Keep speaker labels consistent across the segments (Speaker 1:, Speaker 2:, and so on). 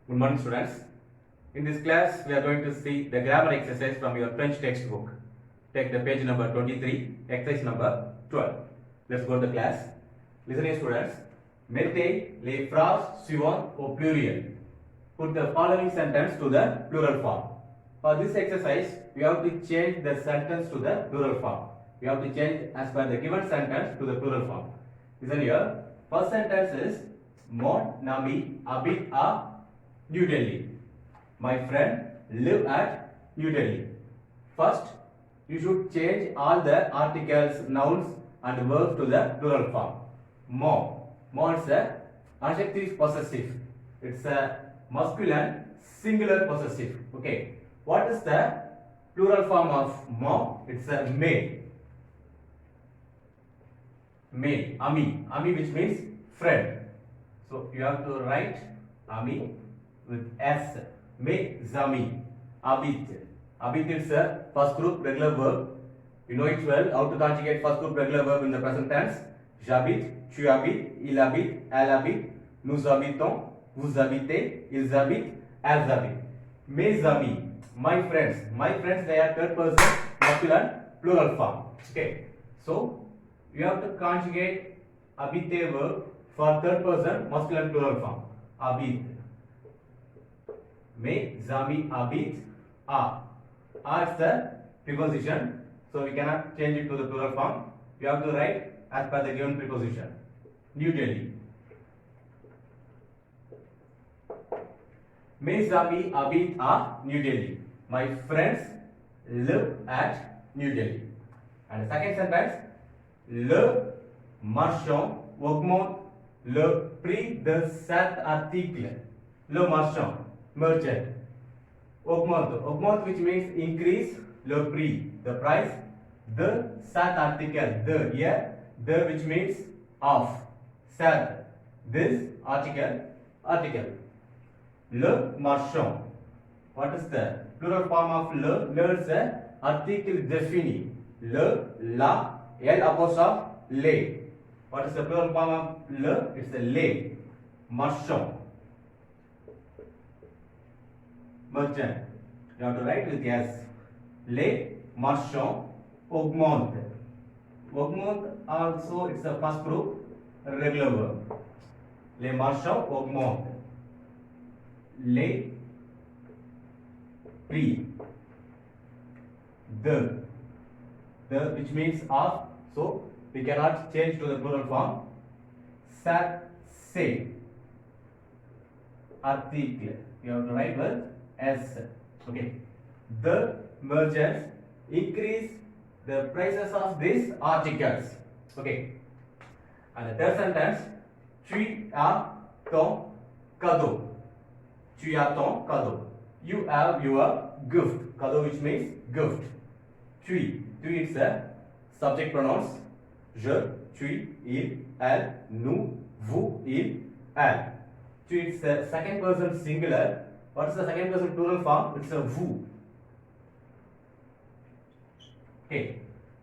Speaker 1: Good morning, students. In this class, we are going to see the grammar exercise from your French textbook. Take the page number 23, exercise number 12. Let's go to the class. Listen here, students. Mettez les phrases suivantes au pluriel. Put the following sentence to the plural form. For this exercise, we have to change the sentence to the plural form. We have to change as per the given sentence to the plural form. Listen here. First sentence is Mon ami habite à New Delhi. My friend live at New Delhi. First, you should change all the articles, nouns and verbs to the plural form. Mon. Mon is a adjective possessive. It's a masculine singular possessive. Okay. What is the plural form of mon? It's a male. Male. Ami. Ami which means friend. So you have to write ami with S. Mes amis. Habite. Habite is a first group regular verb. You know it well. How to conjugate first group regular verb in the present tense. J'habite, tu habites, il habite, elle habite, nous habitons, vous habitez, ils habitent, elles habitent. Mes amis, my friends. My friends, they are third person masculine plural form. Okay. So you have to conjugate habite verb for third person masculine plural form. Habite. Mes amis habitent à. À is the preposition, so we cannot change it to the plural form. You have to write as per the given preposition. New Delhi. Mes amis habitent à New Delhi. My friends live at New Delhi. And the second sentence, le marchand augmente le prix de cet article. Le marchand, merchant, augmente. Augmente which means increase le prix, the price. De cet article, the here, the which means of. Cet, this article, article. Le marchand. What is the plural form of le? Le is a article défini. Le, la, l apostrophe, les. What is the plural form of le? It's a les. Marchand. Merchant. You have to write with S. Les marchands augmentent. Augmente also it's a first group regular verb. Les marchands augmentent. Les prix. The which means of, so we cannot change to the plural form. Sat, say. Article. You have to write with S. Okay. The merchants increase the prices of these articles. Okay. And the third sentence, tu as ton cadeau. Tu as ton cadeau. You have your gift. Cadeau which means gift. Tu is a subject pronouns. Je, tu, il, elle, nous, vous, il, elle. Tu is a second person singular. What is the second person plural form? It's a vous. Okay.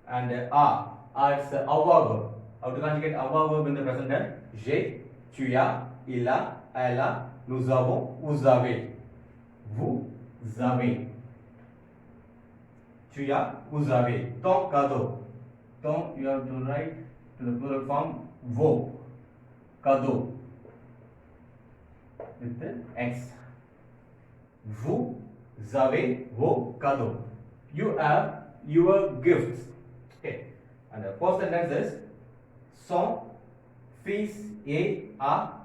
Speaker 1: And it's avoir verb. How to conjugate avoir verb in the present tense? J'ai, tu as, il a, elle a, nous avons, vous avez. Vous avez. Tu as, vous avez. Ton cadeau. Ton, you have to write to the plural form vos. Cadeau. With the X. Vous avez vos cadeaux. You have your gifts. Okay. And the first sentence is son fils est à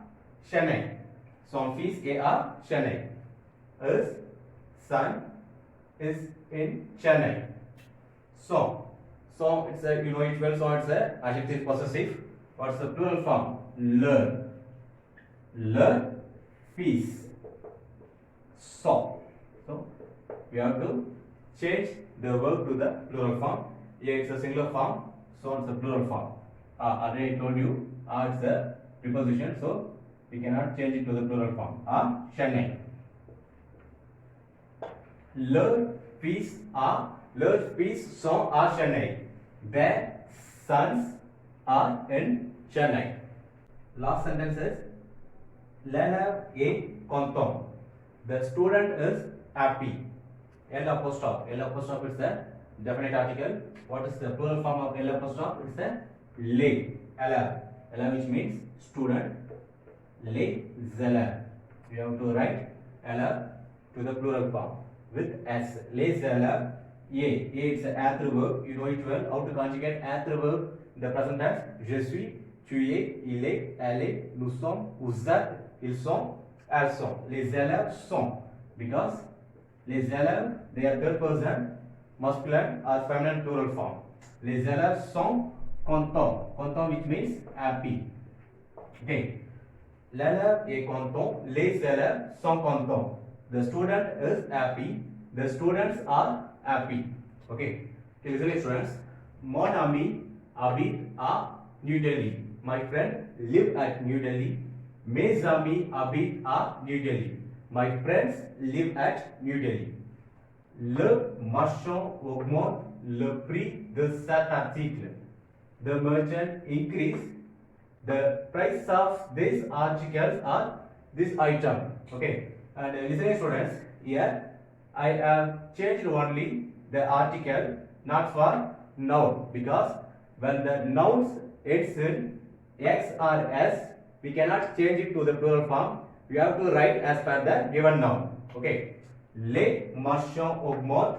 Speaker 1: Chennai. Son fils est à Chennai. His son is in Chennai. Son. Son, it's a, you know it well, so it's a adjective possessive. What's the plural form? Le. Le fils. So we have to change the verb to the plural form. Here it's a singular form, so it's a plural form. Already I told you, it's a preposition, so we cannot change it to the plural form. Chennai. Leurs fils sont à Chennai. Their sons are in Chennai. Last sentence is l'élève est content. The student is happy. L apostrophe. L apostrophe is the definite article. What is the plural form of L apostrophe? It's a les. Élève, which means student. Les élèves. We have to write élève to the plural form with S. Les élèves. A is an adverb. You know it well. How to conjugate adverb in the present tense? Je suis, tu es, il est, elle est, nous sommes, vous êtes, ils sont, elles sont. Les élèves sont. Because les élèves, they are third person, masculine or feminine plural form. Les élèves sont contents. Content which means happy. Okay. L'élève est content. Les élèves sont contents. The student is happy. The students are happy. Okay. Okay, listen, students. Mon ami habite à New Delhi. My friend live at New Delhi. Mes amis habitent à New Delhi. My friends live at New Delhi. Le marchand augmente le prix de cet article. The merchant increase the price of this article or this item. Okay. And listening students, here I have changed only the article, not for noun, because when the nouns ends in X or S, we cannot change it to the plural form. We have to write as per the given noun. Okay. Les marchands augmentent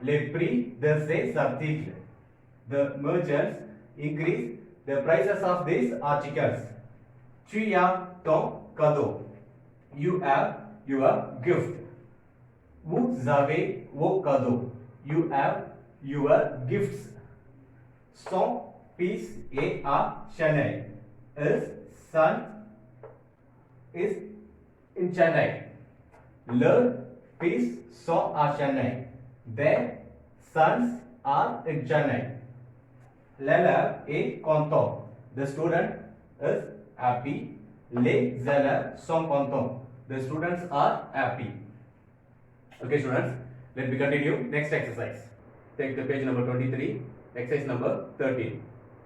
Speaker 1: les prix de ces articles. The merchants increase the prices of these articles. Tu as ton cadeau. You have your gift. Vous avez vos cadeaux. You have your gifts. Son fils est à Chennai. His son is in Chennai. Leurs fils sont à Chennai. Their sons are in Chennai. L'élève est content. The student is happy. Les élèves sont contents. The students are happy. Okay, students, let me continue. Next exercise. Take the page number 23, exercise number 13.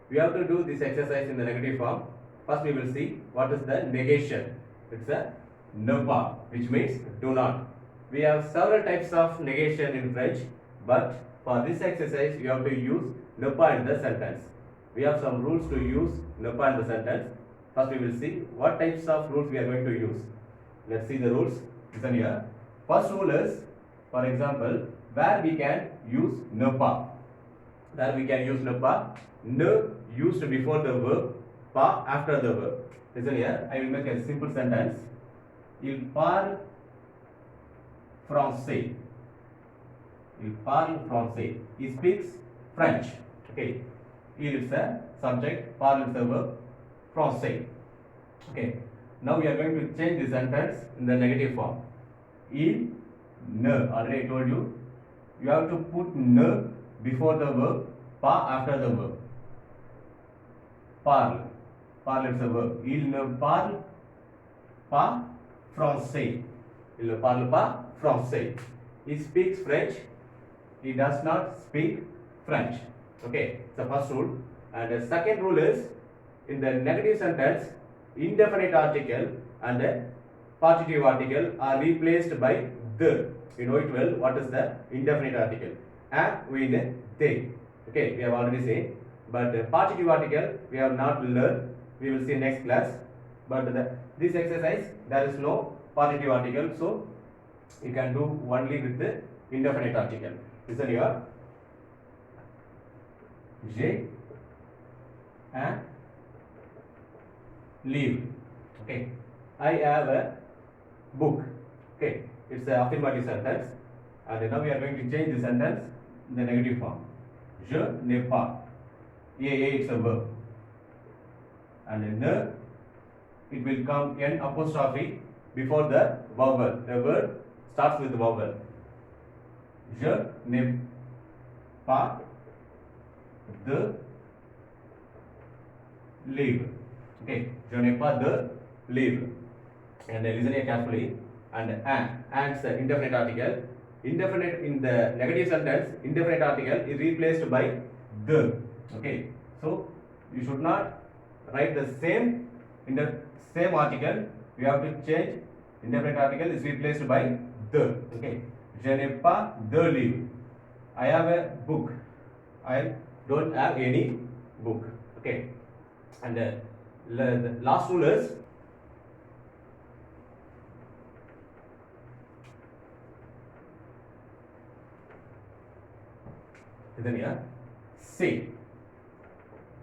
Speaker 1: We have to do this exercise in the negative form. First, we will see what is the negation. It's a ne pas, which means do not. We have several types of negation in French, but for this exercise, you have to use ne pas in the sentence. We have some rules to use ne pas in the sentence. First, we will see what types of rules we are going to use. Let's see the rules. Listen here. First rule is, for example, where we can use ne pas. Where we can use ne pas. Ne used before the verb, pas after the verb. Listen here. I will make a simple sentence. Il parle français. Il parle français. He speaks French. Okay. Il is a subject. Parle is a verb. Français. Okay. Now we are going to change the sentence in the negative form. Il ne. Already I told you. You have to put ne before the verb, pas after the verb. Parle. Parle is a verb. Il ne parle pas français. Il ne parle pas français. He speaks French. He does not speak French. Okay, it's the first rule. And the second rule is, in the negative sentence, indefinite article and the partitive article are replaced by the. You know it well. What is the indefinite article? And when they. Okay, we have already seen. But the partitive article we have not learned. We will see next class. But this exercise there is no partitive article, so you can do only with the indefinite article. Listen here. J'ai un livre. Okay. I have a book. Okay. It's an affirmative sentence. And now we are going to change the sentence in the negative form. Je n'ai pas. It's a verb. And ne, it will come n apostrophe before the vowel. The word starts with the vowel. Je n'ai pas de livre. Okay. Je n'ai pas de livre. And listen here carefully. And it's an indefinite article. Indefinite in the negative sentence, indefinite article is replaced by the. Okay. So you should not write the same in the same article. You have to change indefinite article is replaced by the. Okay, je n'ai pas de livre. I have a book. I don't have any book. Okay, and the last rule is then here say.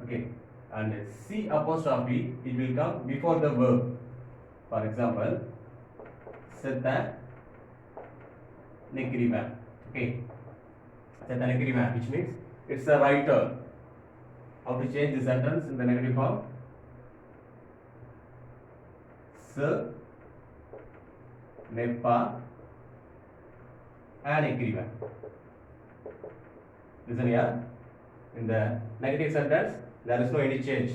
Speaker 1: Okay, and C apostrophe, it will come before the verb. For example, c'est un écrivain. Okay, c'est un écrivain, which means it's a writer. How to change the sentence in the negative form? Ce n'est pas un écrivain. Listen here. In the negative sentence, there is no any change.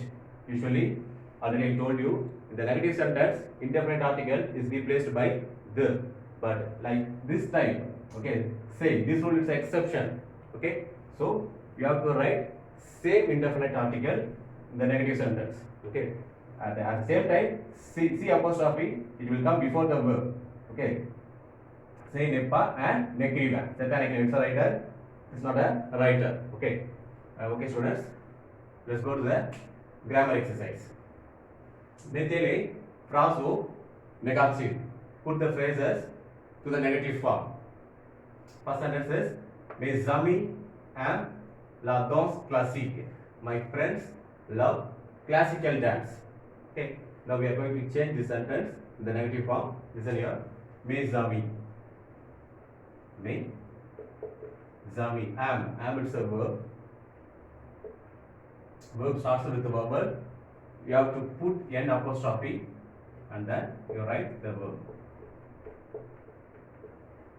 Speaker 1: Usually, already I told you, in the negative sentence, indefinite article is replaced by the. But like this time, okay, say this rule is exception. Okay, so you have to write same indefinite article in the negative sentence. Okay, at the same time, C apostrophe, it will come before the verb. Okay, say n'est pas un écrivain. C'est un écrivain. It's a writer. It's not a writer. Okay. Okay, students. Let's go to the grammar exercise. Mettez phrase au négatif. Put the phrases to the negative form. First sentence is mes amis aiment la danse classique. My friends love classical dance. Okay. Now we are going to change this sentence in the negative form. Listen here. Mes amis. Mes amis. Am it's a verb. Verb starts with the verbal. You have to put n apostrophe and then you write the verb.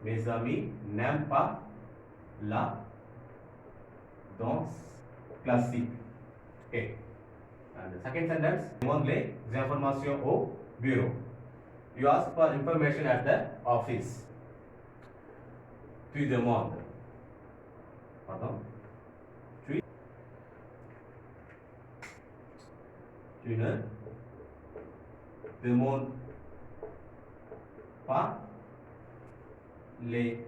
Speaker 1: Mes amis n'aiment pas la danse classique. Okay. And the second sentence, demande les informations au bureau. You ask for information at the office. Tu demandes. Pardon. Tu ne demandes pas les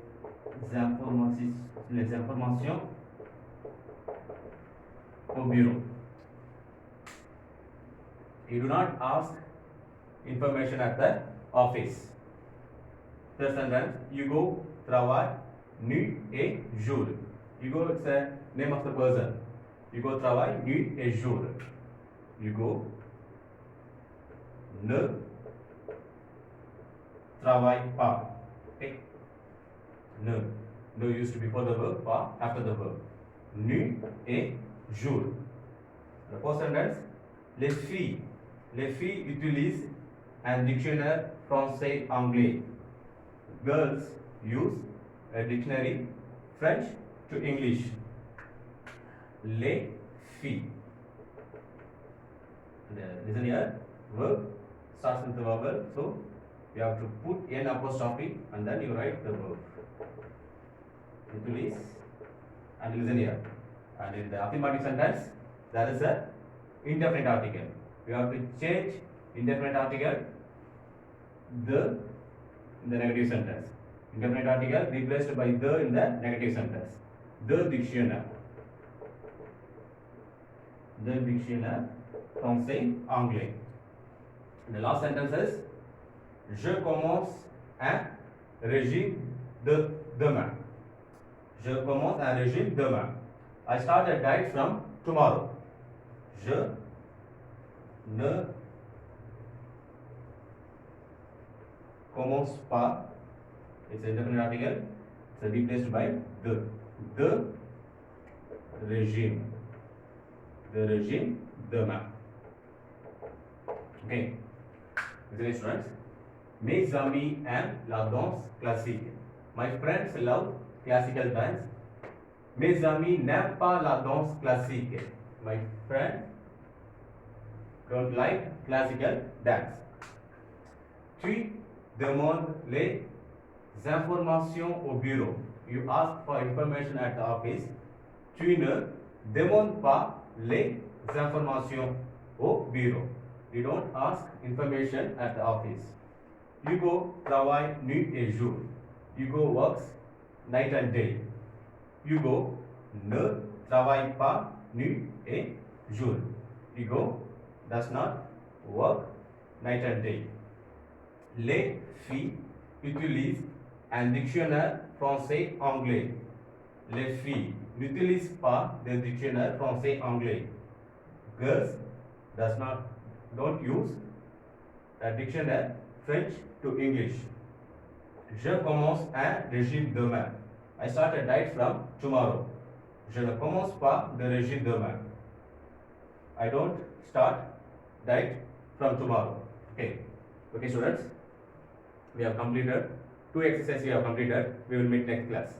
Speaker 1: informations au bureau. You do not ask information at the office. Third sentence, you go travail nuit et jour. You go, it's a name of the person. You go travail nuit et jour. You go ne travaille pas. Okay. Ne used before the verb, pas after the verb. Nuit et jour. The first sentence, les filles utilisent un dictionnaire français-anglais. Girls use a dictionary French to English. Les filles. Listen here, verb starts with the vowel, so you have to put n apostrophe and then you write the verb. Utilize, and listen here. And in the affirmative sentence, there is a indefinite article. You have to change indefinite article the in the negative sentence. Indefinite article replaced by the in the negative sentence. The dictionnaire. The dictionnaire français-anglais. The last sentence is je commence un régime demain. Je commence un régime demain. I start a diet from tomorrow. Je ne commence pas. It's a definite article. It's replaced by the. The régime. The régime demain. Okay. Listen, students. Mes amis aiment la danse classique. My friends love classical dance. Mes amis n'aiment pas la danse classique. My friends don't like classical dance. Tu demandes les informations au bureau. You ask for information at the office. Tu ne demandes pas les informations au bureau. You don't ask information at the office. Hugo travaille nuit et jour. Hugo works night and day. Hugo ne travaille pas nuit et jour. Hugo does not work night and day. Les filles utilisent un dictionnaire français-anglais. Les filles n'utilisent pas de dictionnaire français-anglais. Girls don't use a dictionnaire French to English. Je commence un régime demain. I start a diet from tomorrow. Je ne commence pas de régime demain. I don't start diet from tomorrow. Okay. Okay, students. We have completed 2 exercises. We have completed. We will meet next class.